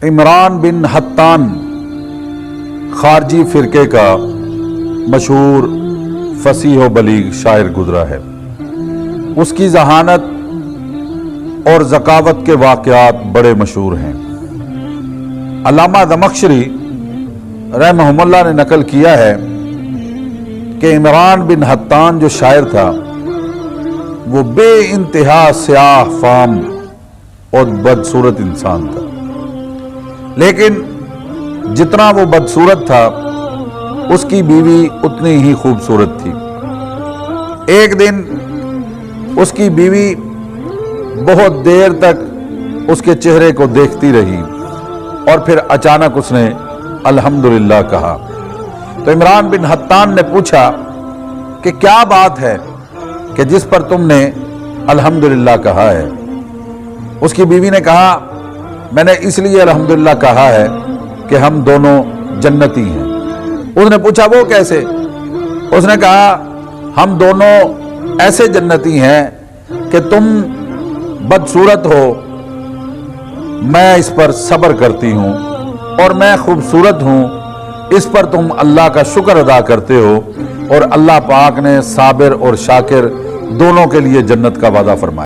عمران بن حطان خارجی فرقے کا مشہور فصیح و بلیغ شاعر گزرا ہے۔ اس کی ذہانت اور ذکاوت کے واقعات بڑے مشہور ہیں۔ علامہ زمخشری رحمہ اللہ نے نقل کیا ہے کہ عمران بن حطان جو شاعر تھا وہ بے انتہا سیاہ فام اور بدصورت انسان تھا، لیکن جتنا وہ بدصورت تھا اس کی بیوی اتنی ہی خوبصورت تھی۔ ایک دن اس کی بیوی بہت دیر تک اس کے چہرے کو دیکھتی رہی اور پھر اچانک اس نے الحمدللہ کہا۔ تو عمران بن حطان نے پوچھا کہ کیا بات ہے کہ جس پر تم نے الحمدللہ کہا ہے؟ اس کی بیوی نے کہا، میں نے اس لیے الحمدللہ کہا ہے کہ ہم دونوں جنتی ہیں۔ اس نے پوچھا وہ کیسے؟ اس نے کہا ہم دونوں ایسے جنتی ہیں کہ تم بدصورت ہو، میں اس پر صبر کرتی ہوں، اور میں خوبصورت ہوں، اس پر تم اللہ کا شکر ادا کرتے ہو، اور اللہ پاک نے صابر اور شاکر دونوں کے لیے جنت کا وعدہ فرمایا۔